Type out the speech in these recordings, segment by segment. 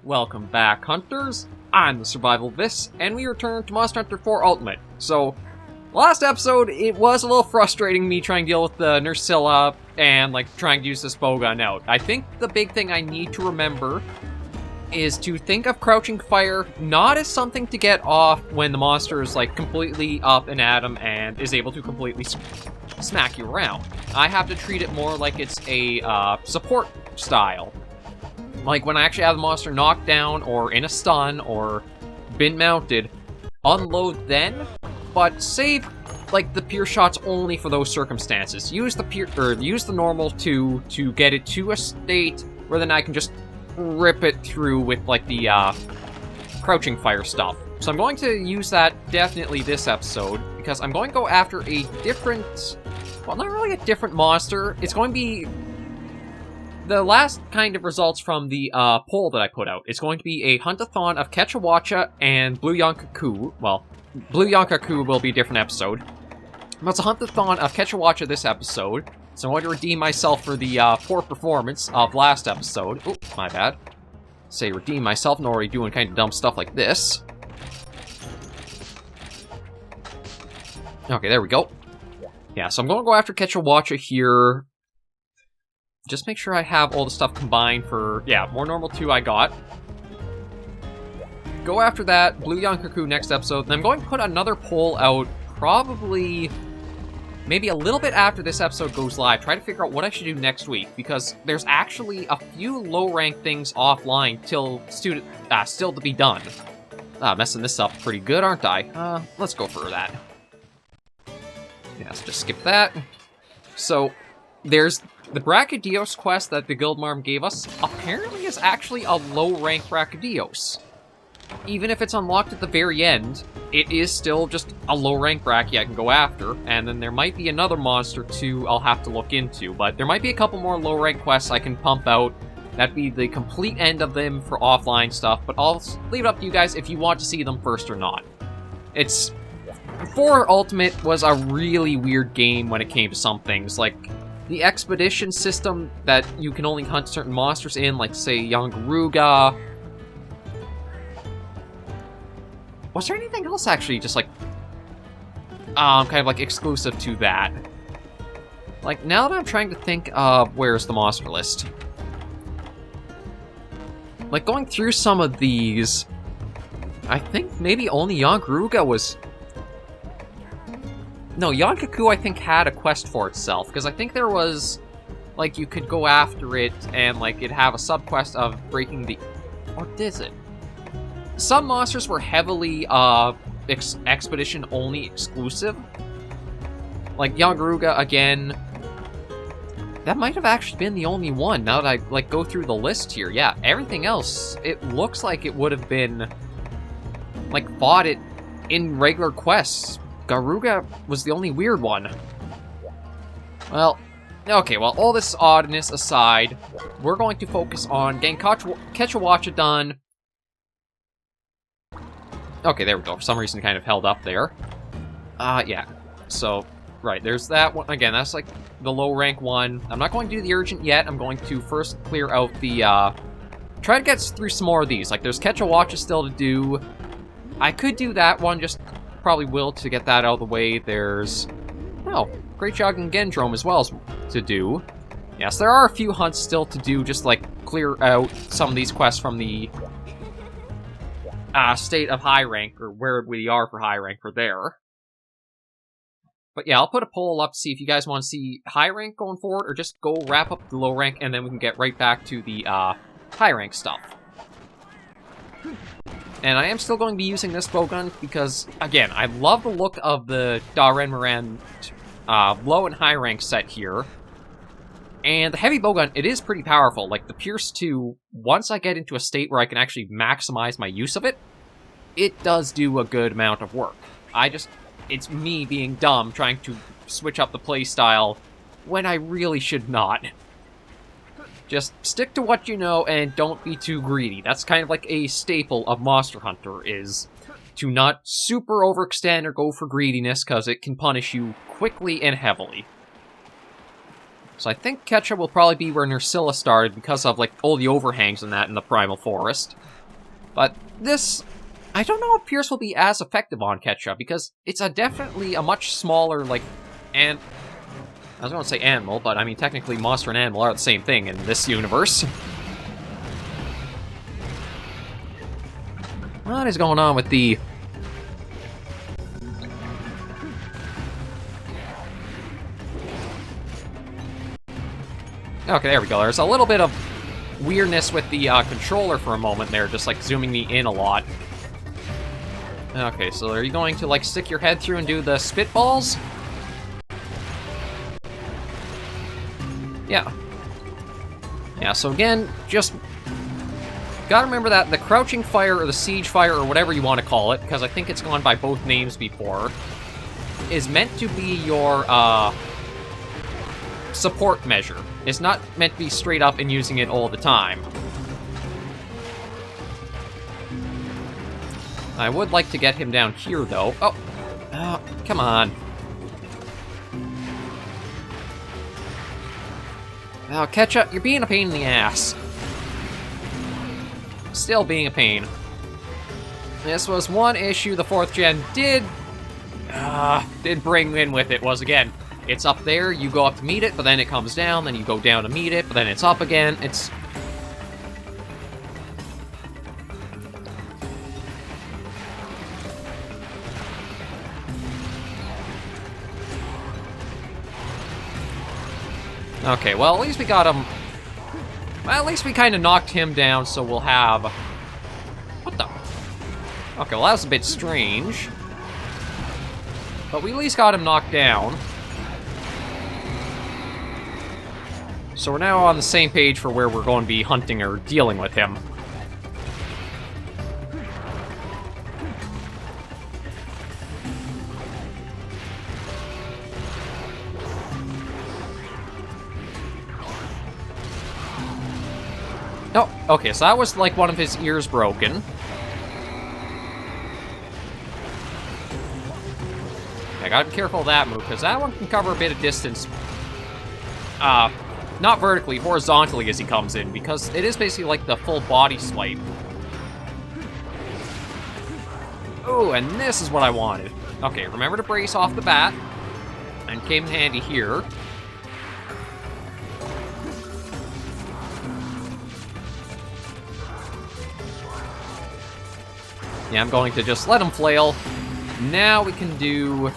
Welcome back, hunters. I'm the SurvivalVis, and we return to Monster Hunter 4 Ultimate. So, last episode, it was a little frustrating me trying to deal with the Nerscyllas and, trying to use this bowgun out. I think the big thing I need to remember is to think of crouching fire not as something to get off when the monster is, completely up and at him and is able to completely smack you around. I have to treat it more like it's a, support style. Like, when I actually have the monster knocked down, or in a stun, or been mounted, unload then, but save, the pure shots only for those circumstances. Use the normal to get it to a state where then I can just rip it through with, the, crouching fire stuff. So I'm going to use that definitely this episode, because I'm going to go after a different, well, not really a different monster. It's going to be the last kind of results from the poll that I put out. It's going to be a hunt-a-thon of Kecha-Wacha and Blue Yonkaku. Well, Blue Yonkaku will be a different episode. But it's a hunt-a-thon of Kecha-Wacha this episode. So I'm going to redeem myself for the poor performance of last episode. Oh, my bad. Say redeem myself, and already doing kind of dumb stuff like this. Okay, there we go. Yeah, so I'm going to go after Kecha-Wacha here. Just make sure I have all the stuff combined for, yeah, more normal 2 I got. Go after that, Blue Yonkaku next episode, and I'm going to put another poll out probably maybe a little bit after this episode goes live. Try to figure out what I should do next week, because there's actually a few low-rank things offline still to be done. Messing this up pretty good, aren't I? Let's go for that. Yeah, let's just skip that. So, there's the Brachydios quest that the Guildmarm gave us, apparently is actually a low-rank Brachydios. Even if it's unlocked at the very end, it is still just a low-rank Brachy I can go after, and then there might be another monster too I'll have to look into, but there might be a couple more low-rank quests I can pump out. That'd be the complete end of them for offline stuff, but I'll leave it up to you guys if you want to see them first or not. 4 Ultimate was a really weird game when it came to some things, the expedition system that you can only hunt certain monsters in, say, Yangaruga. Was there anything else, actually, just, kind of, exclusive to that? Now that I'm trying to think of where's the monster list. Going through some of these, I think maybe only Yangaruga was... No, Yonkaku, I think, had a quest for itself, because I think there was, you could go after it, and, it'd have a sub-quest of breaking the... Or did it? Some monsters were heavily, expedition-only exclusive. Yangaruga, again. That might have actually been the only one, now that I, go through the list here. Yeah, everything else, it looks like it would have been, fought it in regular quests. Garuga was the only weird one. Well, okay, well, all this oddness aside, we're going to focus on getting Kecha-Wacha done. Okay, there we go. For some reason, kind of held up there. Yeah. So, right, there's that one. Again, that's, the low-rank one. I'm not going to do the urgent yet. I'm going to first clear out the, try to get through some more of these. There's Kecha-Wacha still to do. I could do that one, just... probably will to get that out of the way. There's, Great Jog and Gendrome as well as to do. Yes, there are a few hunts still to do, just clear out some of these quests from the state of high rank, or where we are for high rank for there. But yeah, I'll put a poll up to see if you guys want to see high rank going forward, or just go wrap up the low rank, and then we can get right back to the high rank stuff. And I am still going to be using this bowgun because, again, I love the look of the Daren Moran low and high rank set here. And the Heavy Bowgun, it is pretty powerful. The Pierce 2, once I get into a state where I can actually maximize my use of it, it does do a good amount of work. It's me being dumb trying to switch up the playstyle when I really should not. Just stick to what you know and don't be too greedy. That's kind of a staple of Monster Hunter, is to not super overextend or go for greediness, because it can punish you quickly and heavily. So I think Kecha will probably be where Nerscyllas started because of, like, all the overhangs and that in the Primal Forest. But this, I don't know if Pierce will be as effective on Kecha, because it's definitely a much smaller, like, and I was going to say animal, but I mean, technically monster and animal are the same thing in this universe. What is going on with the... Okay, there we go. There's a little bit of weirdness with the controller for a moment there, just like zooming me in a lot. Okay, so are you going to like stick your head through and do the spitballs? Yeah. Yeah, so again, just gotta remember that the crouching fire or the siege fire or whatever you want to call it, because I think it's gone by both names before, is meant to be your support measure. It's not meant to be straight up and using it all the time. I would like to get him down here, though. Oh, come on. Oh, Kecha, you're being a pain in the ass. Still being a pain. This was one issue the 4th gen did bring in with it, was again, it's up there, you go up to meet it, but then it comes down, then you go down to meet it, but then it's up again. It's... Okay, well, at least we got him... Well, at least we kind of knocked him down, so we'll have... What the... Okay, well, that was a bit strange. But we at least got him knocked down. So we're now on the same page for where we're going to be hunting or dealing with him. Oh, okay, so that was like one of his ears broken. I gotta be careful of that move, because that one can cover a bit of distance. Not vertically, horizontally as he comes in, because it is basically like the full body swipe. Oh, and this is what I wanted. Okay, remember to brace off the bat, and came in handy here. Yeah, I'm going to just let him flail. Now we can do...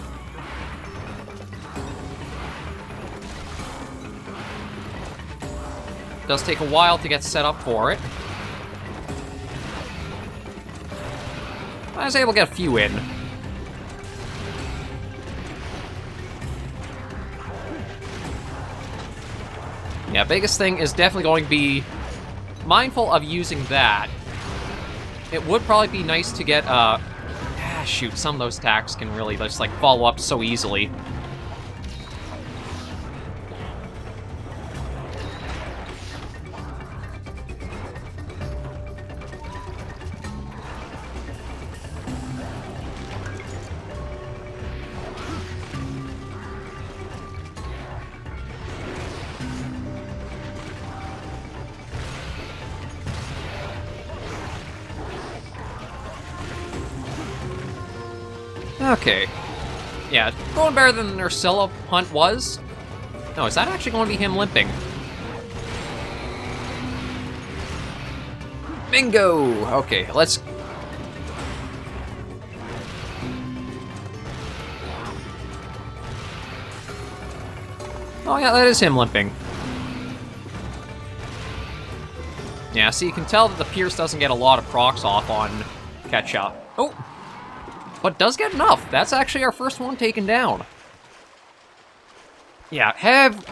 Does take a while to get set up for it. I was able to get a few in. Yeah, biggest thing is definitely going to be mindful of using that. It would probably be nice to get, shoot, some of those attacks can really just, like, follow up so easily. Okay. Yeah, going better than the Nerscyllas hunt was. No, is that actually going to be him limping? Bingo! Okay, let's... Oh yeah, that is him limping. Yeah, so you can tell that the Pierce doesn't get a lot of procs off on Kecha. Oh! But does get enough. That's actually our first one taken down. Yeah, Hev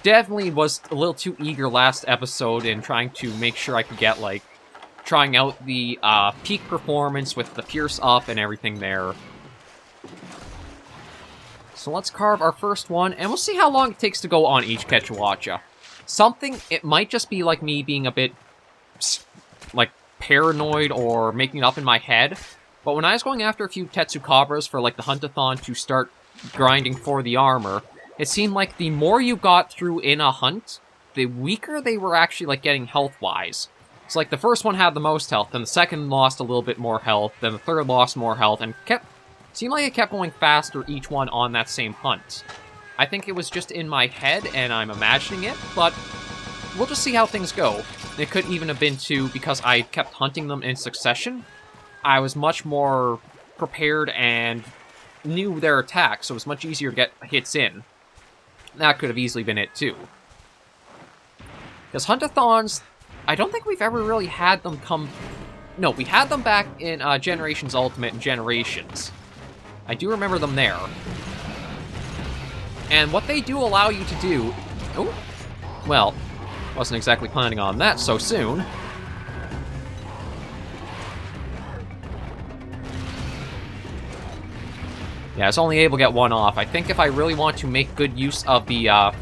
definitely was a little too eager last episode in trying to make sure I could get, like, trying out the peak performance with the Pierce up and everything there. So let's carve our first one, and we'll see how long it takes to go on each Kecha-Wacha. Something, it might just be like me being a bit, like, paranoid or making it up in my head. But when I was going after a few Tetsukabras for, like, the Hunt-a-thon to start grinding for the armor, it seemed like the more you got through in a hunt, the weaker they were actually, like, getting health-wise. It's like the first one had the most health, then the second lost a little bit more health, then the third lost more health, and seemed like it kept going faster each one on that same hunt. I think it was just in my head, and I'm imagining it, but we'll just see how things go. It could even have been too, because I kept hunting them in succession, I was much more prepared and knew their attacks, so it was much easier to get hits in. That could have easily been it too. Because Huntathons, I don't think we've ever really had them come... No, we had them back in Generations Ultimate and Generations. I do remember them there. And what they do allow you to do... Oh, well, wasn't exactly planning on that so soon. Yeah, I was only able to get one off. I think if I really want to make good use of the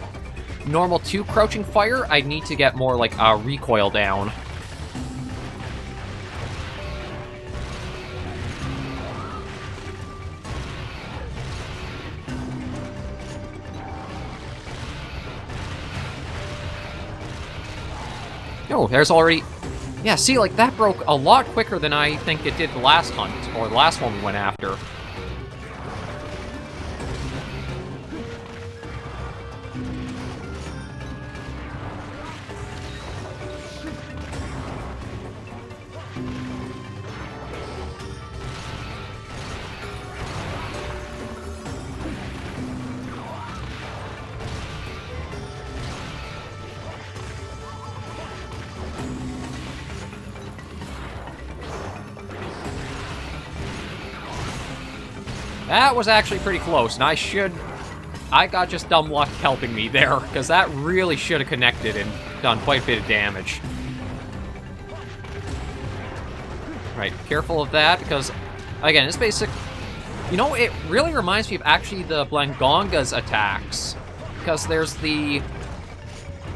normal 2 crouching fire, I'd need to get more like recoil down. Oh, there's already... Yeah, see, like, that broke a lot quicker than I think it did the last hunt, or the last one we went after. That was actually pretty close, and I got just dumb luck helping me there, because that really should have connected and done quite a bit of damage. Right, careful of that, because, again, it's basic... You know, it really reminds me of actually the Blangonga's attacks, because there's the,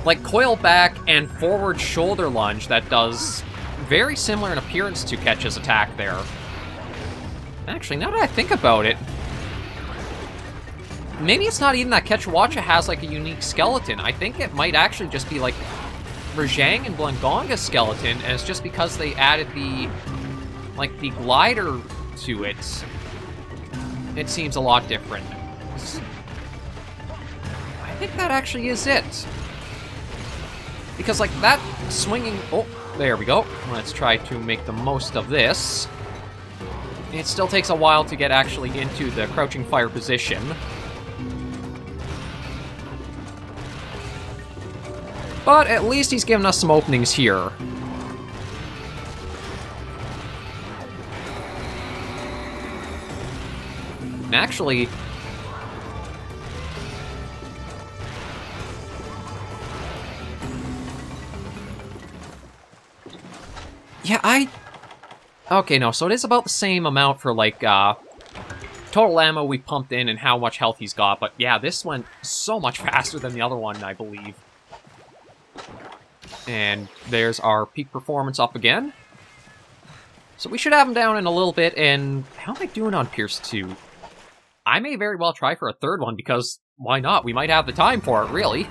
like, coil back and forward shoulder lunge that does very similar in appearance to Kechas' attack there. Actually, now that I think about it, maybe it's not even that Kecha-Wacha has, like, a unique skeleton. I think it might actually just be, like, Rajang and Blangonga's skeleton, and it's just because they added the, like, the glider to it. It seems a lot different. I think that actually is it. Because, like, that swinging... Oh, there we go. Let's try to make the most of this. It still takes a while to get actually into the crouching fire position. But at least he's given us some openings here. And actually... Yeah, Okay, no, so it is about the same amount for, like, total ammo we pumped in and how much health he's got, but yeah, this went so much faster than the other one, I believe. And there's our peak performance up again. So we should have him down in a little bit, and how am I doing on Pierce 2? I may very well try for a third one, because why not? We might have the time for it, really.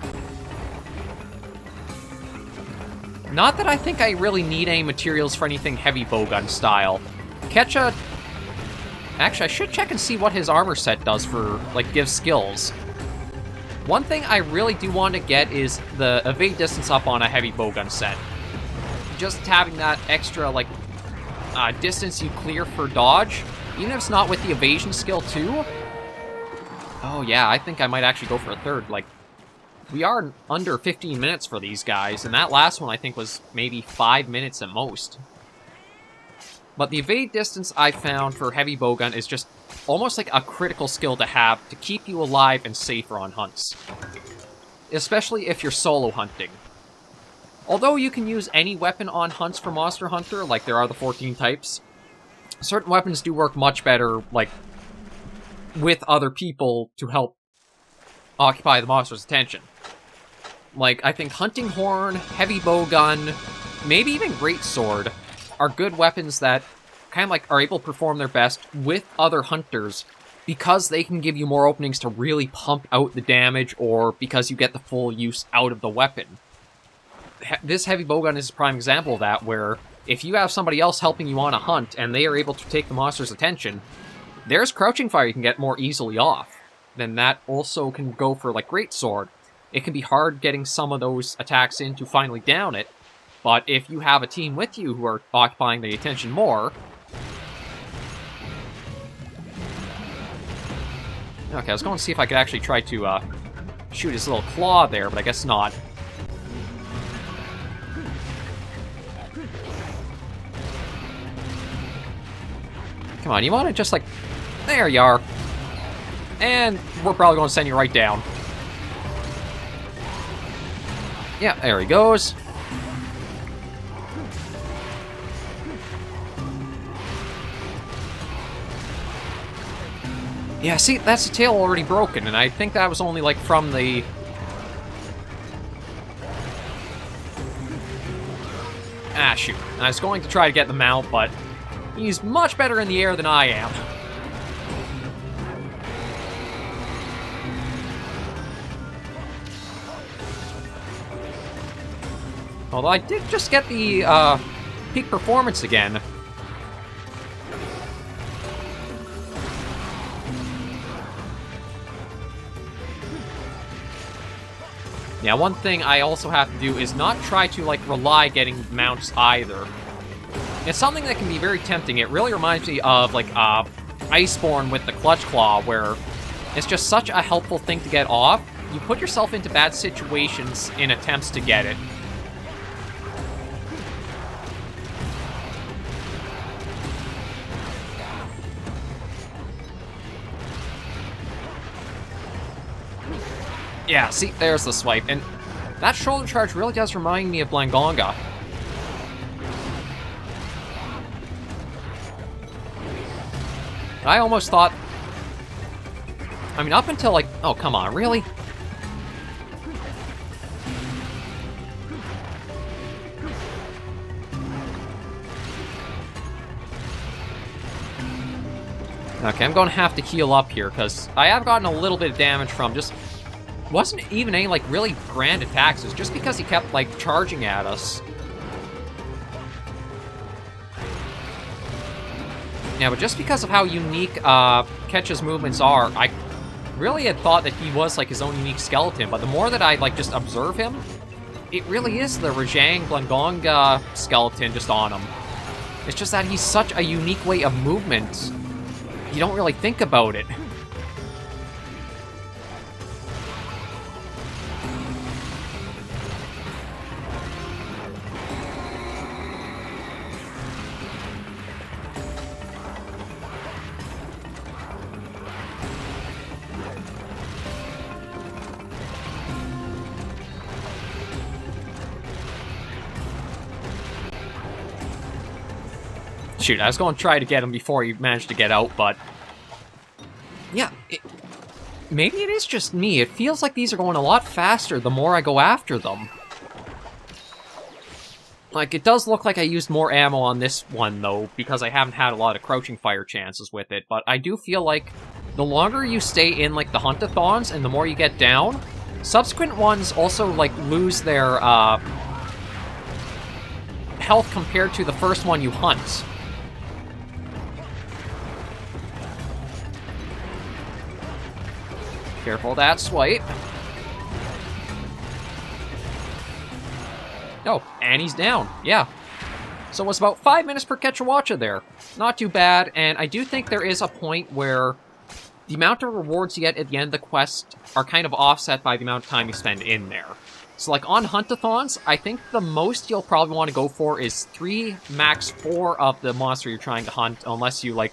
Not that I think I really need any materials for anything Heavy Bowgun style. Kecha... Actually, I should check and see what his armor set does for, like, gives skills. One thing I really do want to get is the evade distance up on a Heavy Bowgun set. Just having that extra, like, distance you clear for dodge, even if it's not with the evasion skill too. Oh yeah, I think I might actually go for a third, like... We are under 15 minutes for these guys, and that last one I think was maybe 5 minutes at most. But the evade distance I found for Heavy Bowgun is just almost like a critical skill to have to keep you alive and safer on hunts. Especially if you're solo hunting. Although you can use any weapon on hunts for Monster Hunter, like there are the 14 types, certain weapons do work much better, like, with other people to help occupy the monster's attention. Like, I think Hunting Horn, Heavy Bowgun, maybe even Greatsword are good weapons that kind of like are able to perform their best with other hunters because they can give you more openings to really pump out the damage or because you get the full use out of the weapon. this Heavy Bowgun is a prime example of that, where if you have somebody else helping you on a hunt and they are able to take the monster's attention, there's crouching fire you can get more easily off. Then that also can go for, like, Greatsword. It can be hard getting some of those attacks in to finally down it, but if you have a team with you who are occupying the attention more... Okay, I was going to see if I could actually try to shoot his little claw there, but I guess not. Come on, you want to just, like... There you are. And we're probably going to send you right down. Yeah, there he goes. Yeah, see, that's the tail already broken, and I think that was only, like, from the... Ah, shoot. I was going to try to get the mount, but he's much better in the air than I am. Although I did just get the peak performance again. Yeah, one thing I also have to do is not try to, like, rely getting mounts either. It's something that can be very tempting. It really reminds me of, like, Iceborne with the Clutch Claw, where it's just such a helpful thing to get off. You put yourself into bad situations in attempts to get it. Yeah, see, there's the swipe, and that shoulder charge really does remind me of Blangonga. I almost thought... I mean, up until, like... Oh, come on, really? Okay, I'm going to have to heal up here, because I have gotten a little bit of damage from just... Wasn't even any, like, really grand attacks. It was just because he kept, like, charging at us. Yeah, but just because of how unique Kecha's movements are, I really had thought that he was, like, his own unique skeleton. But the more that I, like, just observe him, it really is the Rajang Blangonga skeleton just on him. It's just that he's such a unique way of movement. You don't really think about it. Shoot, I was going to try to get him before he managed to get out, but... Yeah, maybe it is just me. It feels like these are going a lot faster the more I go after them. Like, it does look like I used more ammo on this one, though, because I haven't had a lot of crouching fire chances with it, but I do feel like the longer you stay in, like, the hunt-a-thons and the more you get down, subsequent ones also, like, lose their, health compared to the first one you hunt. Careful that swipe. Oh, and he's down. Yeah. So it was about 5 minutes per Kecha-Wacha there. Not too bad, and I do think there is a point where the amount of rewards you get at the end of the quest are kind of offset by the amount of time you spend in there. So, like, on hunt-a-thons, I think the most you'll probably want to go for is 3, max 4 of the monster you're trying to hunt, unless you, like,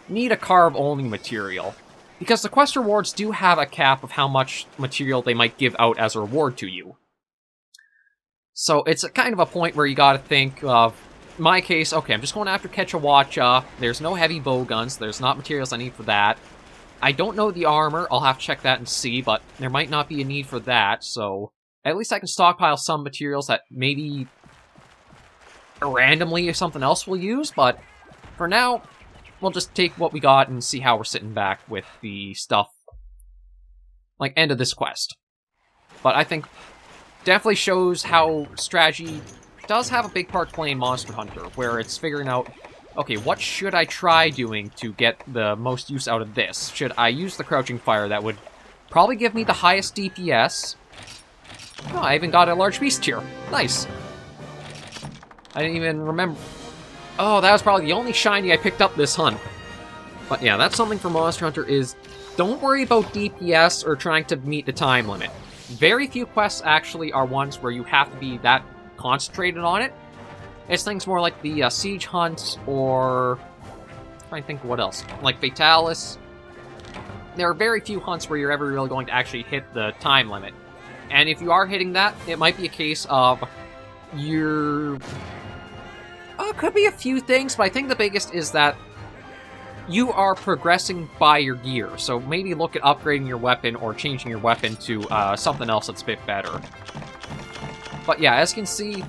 need a carve-only material. Because the quest rewards do have a cap of how much material they might give out as a reward to you. So it's a kind of a point where you gotta think of, in my case, okay, I'm just going after Kecha-Wacha, there's no heavy bowguns, there's not materials I need for that. I don't know the armor, I'll have to check that and see, but there might not be a need for that, so at least I can stockpile some materials that maybe randomly something else will use, but for now, we'll just take what we got and see how we're sitting back with the stuff, like, end of this quest. But I think definitely shows how strategy does have a big part to play in Monster Hunter, where it's figuring out, okay, what should I try doing to get the most use out of this? Should I use the Crouching Fire? That would probably give me the highest DPS. Oh, I even got a large beast here. Nice. I didn't even remember. Oh, that was probably the only shiny I picked up this hunt. But yeah, that's something for Monster Hunter is, don't worry about DPS or trying to meet the time limit. Very few quests actually are ones where you have to be that concentrated on it. It's things more like the Siege Hunt, or... I'm trying to think what else. Like Fatalis. There are very few hunts where you're ever really going to actually hit the time limit. And if you are hitting that, it might be a case of you're... Oh, it could be a few things, but I think the biggest is that you are progressing by your gear. So maybe look at upgrading your weapon or changing your weapon to something else that's a bit better. But yeah, as you can see,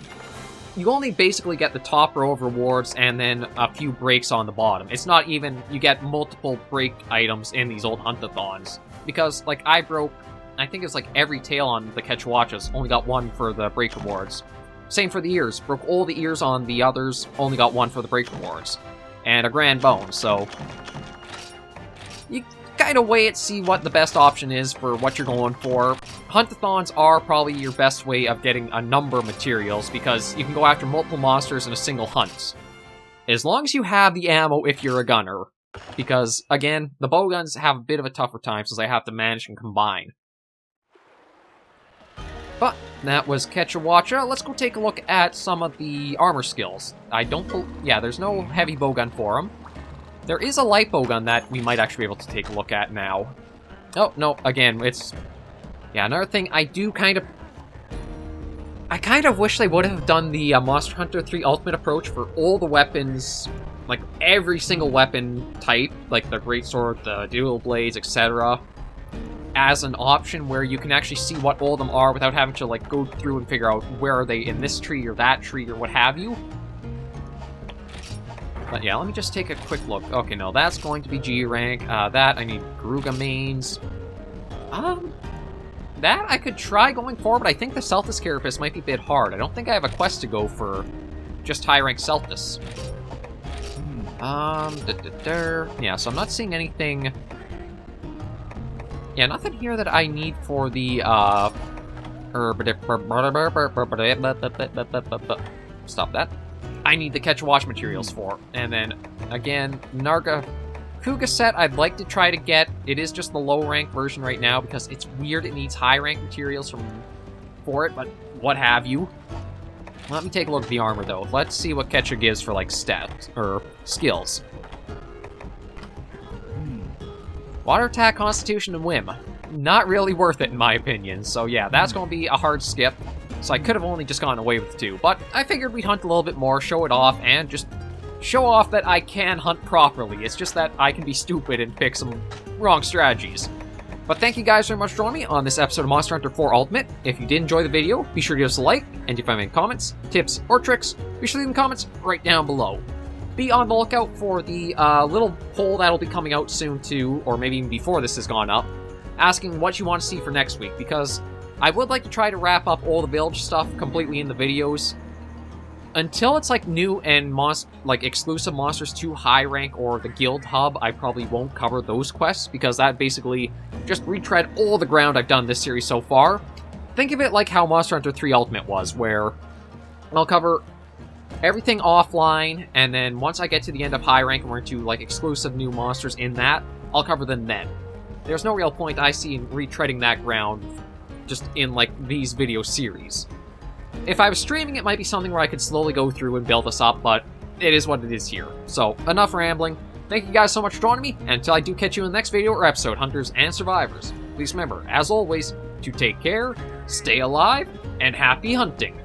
you only basically get the top row of rewards and then a few breaks on the bottom. It's not even you get multiple break items in these old hunt-a-thons. Because, like, I broke, I think it's like every tail on the Kecha-Wachas, only got one for the break rewards. Same for the ears. Broke all the ears on the others, only got one for the break rewards. And a grand bone, so... You kind of weigh it, see what the best option is for what you're going for. Hunt-a-thons are probably your best way of getting a number of materials, because you can go after multiple monsters in a single hunt. As long as you have the ammo if you're a gunner. Because, again, the bowguns have a bit of a tougher time since they have to manage and combine. But that was Kecha-Wacha. Let's go take a look at some of the armor skills. Yeah, there's no heavy bowgun for them. There is a light bowgun that we might actually be able to take a look at now. Oh, no, again, it's... Yeah, another thing, I kind of wish they would have done the Monster Hunter 3 Ultimate approach for all the weapons, like every single weapon type, like the greatsword, the dual blades, etc., as an option where you can actually see what all of them are without having to like go through and figure out where are they in this tree or that tree or what have you. But yeah, let me just take a quick look. Okay, no, that's going to be G rank. That, I need Garuga mains. That I could try going forward, but I think the Celtis Carapace might be a bit hard. I don't think I have a quest to go for just high rank Celtis. Yeah, so I'm not seeing anything... Yeah, nothing here that I need for the, Stop that. I need the Kecha-Wacha materials for. And then, again, Lagiacrus set I'd like to try to get. It is just the low-rank version right now because it's weird it needs high-rank materials for it, but what have you. Let me take a look at the armor, though. Let's see what Kecha gives for, like, stats, or skills. Water attack, constitution, and whim. Not really worth it, in my opinion. So yeah, that's going to be a hard skip. So I could have only just gone away with 2. But I figured we'd hunt a little bit more, show it off, and just show off that I can hunt properly. It's just that I can be stupid and pick some wrong strategies. But thank you guys very much for joining me on this episode of Monster Hunter 4 Ultimate. If you did enjoy the video, be sure to give us a like. And if you have any comments, tips, or tricks, be sure to leave them comments right down below. Be on the lookout for the little poll that'll be coming out soon too, or maybe even before this has gone up, asking what you want to see for next week, because I would like to try to wrap up all the village stuff completely in the videos. Until it's like new and exclusive monsters 2 high rank or the guild hub, I probably won't cover those quests, because that basically just retread all the ground I've done this series so far. Think of it like how Monster Hunter 3 Ultimate was, where I'll cover everything offline, and then once I get to the end of high rank and we're into like exclusive new monsters in that, I'll cover them then. There's no real point I see in retreading that ground just in like these video series. If I was streaming, it might be something where I could slowly go through and build this up, but it is what it is here. So, enough rambling. Thank you guys so much for joining me, and until I do catch you in the next video or episode, Hunters and Survivors, please remember, as always, to take care, stay alive, and happy hunting!